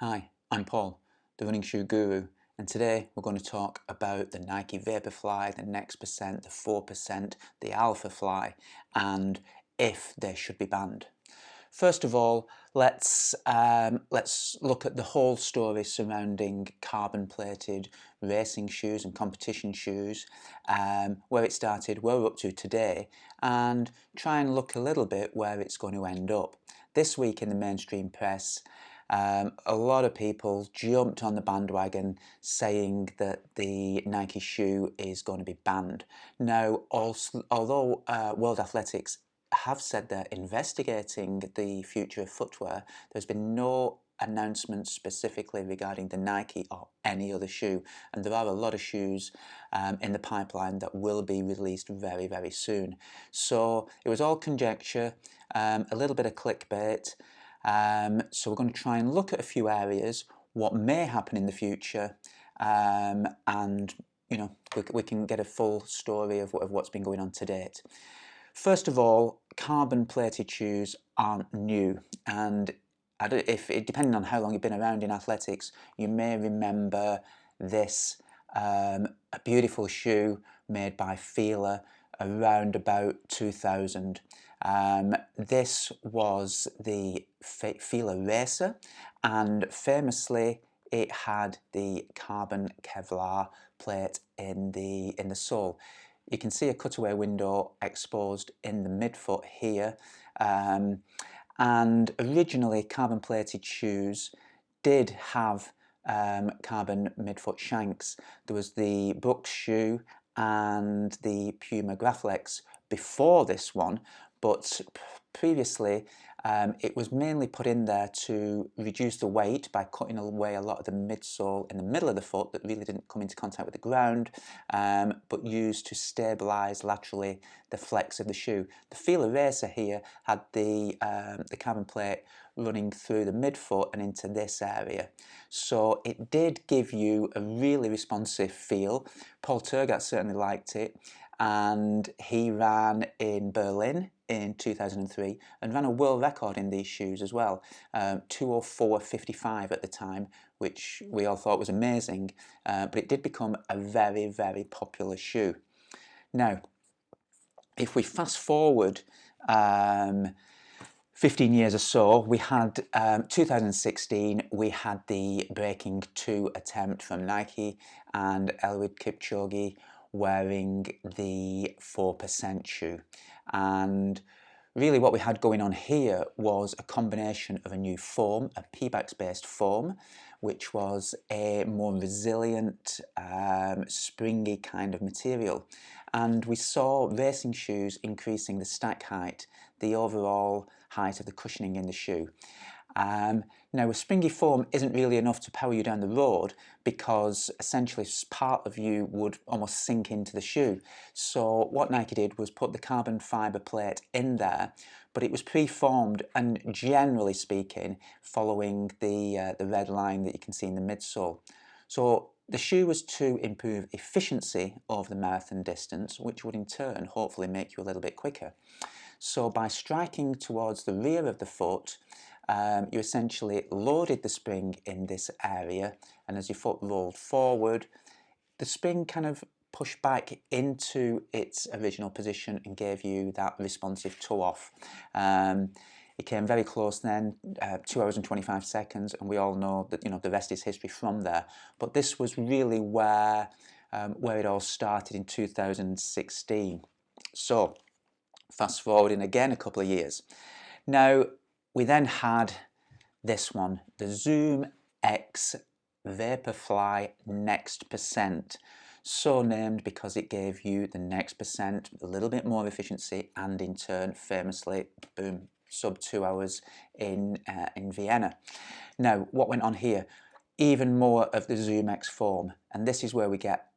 Hi, I'm Paul, the running shoe guru, and today we're going to talk about the Nike Vaporfly, the Next Percent, the 4%, the Alpha Fly, and if they should be banned. First of all, let's look at the whole story surrounding carbon-plated racing shoes and competition shoes, where it started, where we're up to today, and try and look a little bit where it's going to end up. This week in the mainstream press, a lot of people jumped on the bandwagon saying that the Nike shoe is going to be banned. Now, although World Athletics have said they're investigating the future of footwear, there's been no announcement specifically regarding the Nike or any other shoe, and there are a lot of shoes in the pipeline that will be released very, very soon. So it was all conjecture, a little bit of clickbait. So we're going to try and look at a few areas, what may happen in the future, and we can get a full story of what's been going on to date. First of all, carbon-plated shoes aren't new, and depending on how long you've been around in athletics, you may remember this, a beautiful shoe made by Fila around about 2000. This was the Fila Racer, and famously it had the carbon Kevlar plate in the sole. You can see a cutaway window exposed in the midfoot here, and originally carbon plated shoes did have carbon midfoot shanks. There was the Brooks shoe and the Puma Graphlex before this one, but previously it was mainly put in there to reduce the weight by cutting away a lot of the midsole in the middle of the foot that really didn't come into contact with the ground, but used to stabilise laterally the flex of the shoe. The Fila Racer here had the carbon plate running through the midfoot and into this area, so it did give you a really responsive feel. Paul Tergat certainly liked it, and he ran in Berlin in 2003 and ran a world record in these shoes as well, 2:04:55 at the time, which we all thought was amazing, but it did become a very, very popular shoe. Now, if we fast forward 15 years or so, we had 2016, we had the Breaking 2 attempt from Nike and Eliud Kipchoge wearing the 4% shoe. And really what we had going on here was a combination of a new foam, a Pebax based foam, which was a more resilient, springy kind of material. And we saw racing shoes increasing the stack height, the overall height of the cushioning in the shoe. Now, a springy foam isn't really enough to power you down the road, because essentially part of you would almost sink into the shoe. So what Nike did was put the carbon fibre plate in there, but it was pre-formed and, generally speaking, following the red line that you can see in the midsole. So the shoe was to improve efficiency over the marathon distance, which would in turn hopefully make you a little bit quicker. So by striking towards the rear of the foot, you essentially loaded the spring in this area, and as your foot rolled forward, the spring kind of pushed back into its original position and gave you that responsive toe off. It came very close then, 2 hours and 25 seconds, and we all know that the rest is history from there. But this was really where it all started in 2016. So fast forwarding again a couple of years. Now, we then had this one, the Zoom X Vaporfly Next Percent. So named because it gave you the next percent, a little bit more efficiency, and in turn, famously, boom, sub 2 hours in Vienna. Now, what went on here? Even more of the Zoom X foam, and this is where we get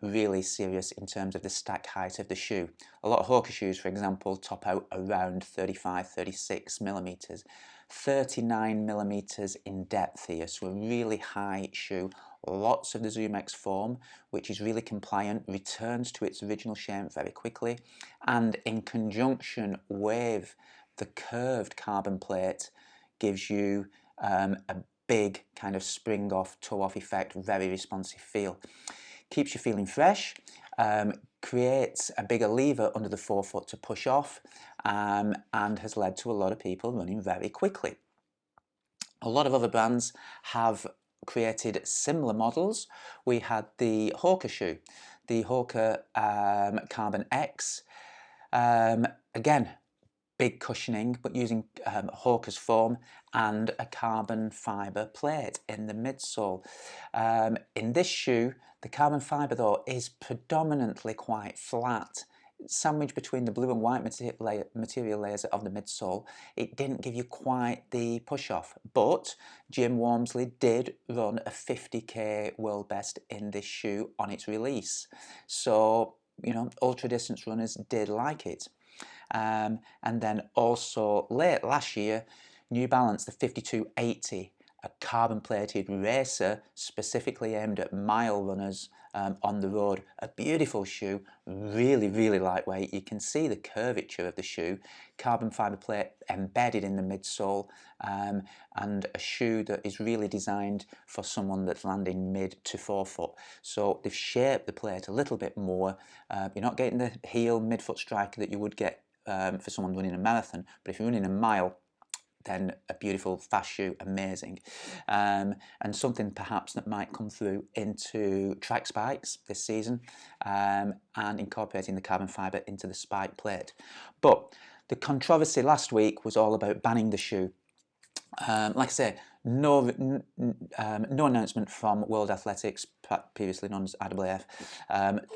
really serious in terms of the stack height of the shoe. A lot of Hoka shoes, for example, top out around 35-36 millimeters, 39 millimeters in depth here, so a really high shoe. Lots of the Zoom X foam, which is really compliant, returns to its original shape very quickly, and in conjunction with the curved carbon plate gives you a big kind of spring off, toe off effect, very responsive feel. Keeps you feeling fresh, creates a bigger lever under the forefoot to push off, and has led to a lot of people running very quickly. A lot of other brands have created similar models. We had the Hawker shoe, the Hawker Carbon X. Again, big cushioning, but using Hawker's foam and a carbon fibre plate in the midsole. In this shoe, the carbon fibre though is predominantly quite flat. Sandwiched between the blue and white material layers of the midsole, it didn't give you quite the push-off, but Jim Walmsley did run a 50k world best in this shoe on its release. So, you know, ultra-distance runners did like it. And then also late last year, New Balance, the 5280, a carbon-plated racer specifically aimed at mile runners on the road. A beautiful shoe, really, really lightweight. You can see the curvature of the shoe, carbon fibre plate embedded in the midsole, and a shoe that is really designed for someone that's landing mid to forefoot. So they've shaped the plate a little bit more. You're not getting the heel midfoot striker that you would get for someone running a marathon, but if you're running a mile, then a beautiful fast shoe, amazing. And something perhaps that might come through into track spikes this season, and incorporating the carbon fibre into the spike plate. But the controversy last week was all about banning the shoe. Like I say, no announcement from World Athletics, previously known as IAAF,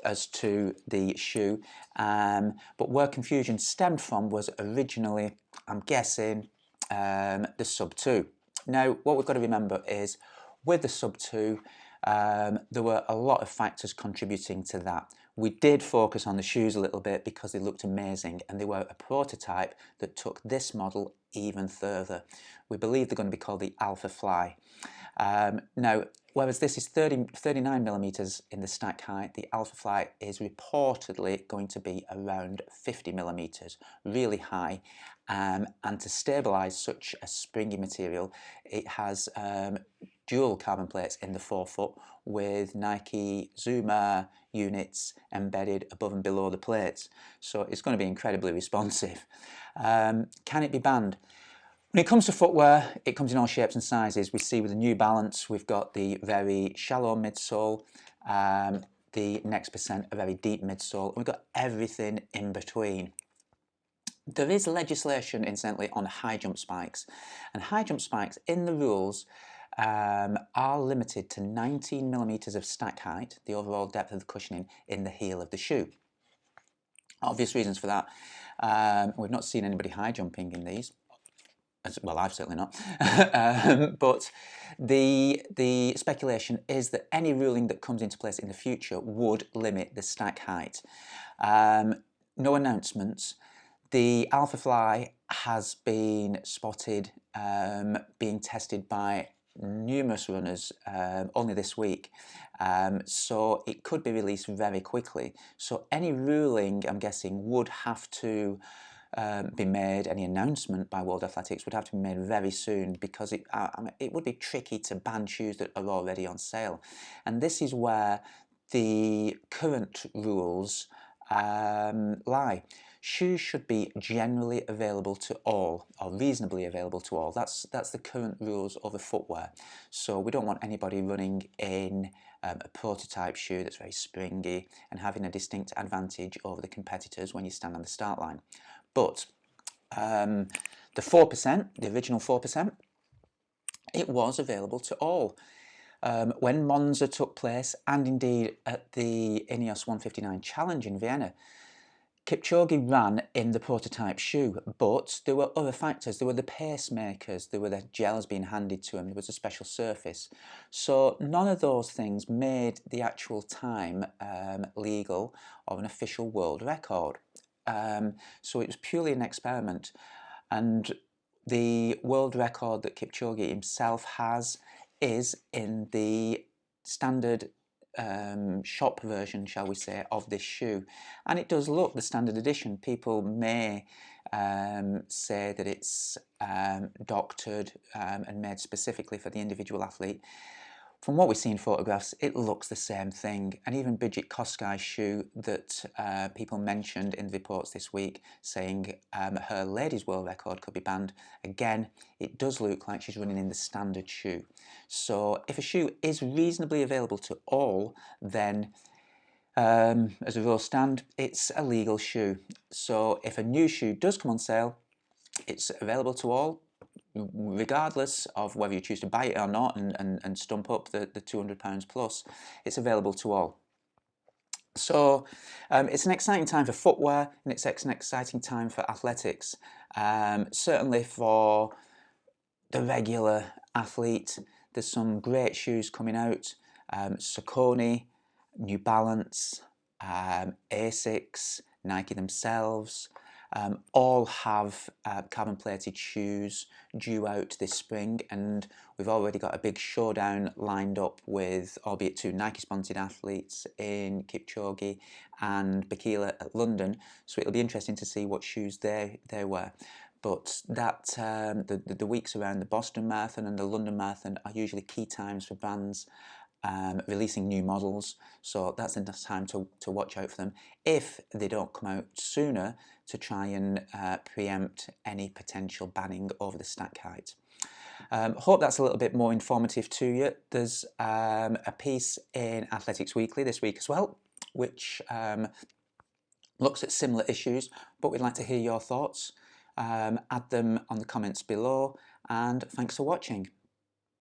as to the shoe. But where confusion stemmed from was originally, I'm guessing, the Sub 2. Now, what we've got to remember is, with the Sub 2, there were a lot of factors contributing to that. We did focus on the shoes a little bit because they looked amazing, and they were a prototype that took this model even further. We believe they're going to be called the Alpha Fly. Now, whereas this is 39 millimeters in the stack height, the Alpha Fly is reportedly going to be around 50 millimeters, really high. And to stabilize such a springy material, it has dual carbon plates in the forefoot with Nike Zuma units embedded above and below the plates. So it's going to be incredibly responsive. Can it be banned? When it comes to footwear, it comes in all shapes and sizes. We see with the New Balance, we've got the very shallow midsole, the Next Percent, a very deep midsole, and we've got everything in between. There is legislation, incidentally, on high jump spikes, and high jump spikes in the rules are limited to 19 millimeters of stack height, the overall depth of the cushioning in the heel of the shoe. Obvious reasons for that. We've not seen anybody high jumping in these. Well, I've certainly not. But the speculation is that any ruling that comes into place in the future would limit the stack height. No announcements. The Alpha Fly has been spotted being tested by numerous runners only this week, so it could be released very quickly. So any ruling, I'm guessing, would have to be made, any announcement by World Athletics would have to be made very soon, because it would be tricky to ban shoes that are already on sale. And this is where the current rules lie. Shoes should be generally available to all, or reasonably available to all. That's the current rules over footwear. So we don't want anybody running in a prototype shoe that's very springy and having a distinct advantage over the competitors when you stand on the start line. But the 4%, the original 4%, it was available to all. When Monza took place, and indeed at the Ineos 159 Challenge in Vienna, Kipchoge ran in the prototype shoe, but there were other factors. There were the pacemakers, there were the gels being handed to him, there was a special surface. So none of those things made the actual time legal or an official world record. So it was purely an experiment. And the world record that Kipchoge himself has is in the standard shop version, shall we say, of this shoe, and it does look the standard edition. People may say that it's doctored and made specifically for the individual athlete. From what we see in photographs, it looks the same thing, and even Bridget Koskai's shoe that people mentioned in the reports this week, saying her ladies' world record could be banned, again, it does look like she's running in the standard shoe. So if a shoe is reasonably available to all, then as a rule stand, it's a legal shoe. So if a new shoe does come on sale, it's available to all, regardless of whether you choose to buy it or not and stump up the £200 plus. It's available to all. So it's an exciting time for footwear, and it's an exciting time for athletics. Certainly for the regular athlete, there's some great shoes coming out. Saucony, New Balance, Asics, Nike themselves, all have carbon plated shoes due out this spring, and we've already got a big showdown lined up with, albeit two Nike sponsored athletes in Kipchoge and Bakila at London, so it'll be interesting to see what shoes they wear. But that the weeks around the Boston Marathon and the London Marathon are usually key times for brands releasing new models, so that's the time to watch out for them if they don't come out sooner, to try and preempt any potential banning over the stack height. Hope that's a little bit more informative to you. There's a piece in Athletics Weekly this week as well, which looks at similar issues, but we'd like to hear your thoughts. Add them on the comments below, and thanks for watching.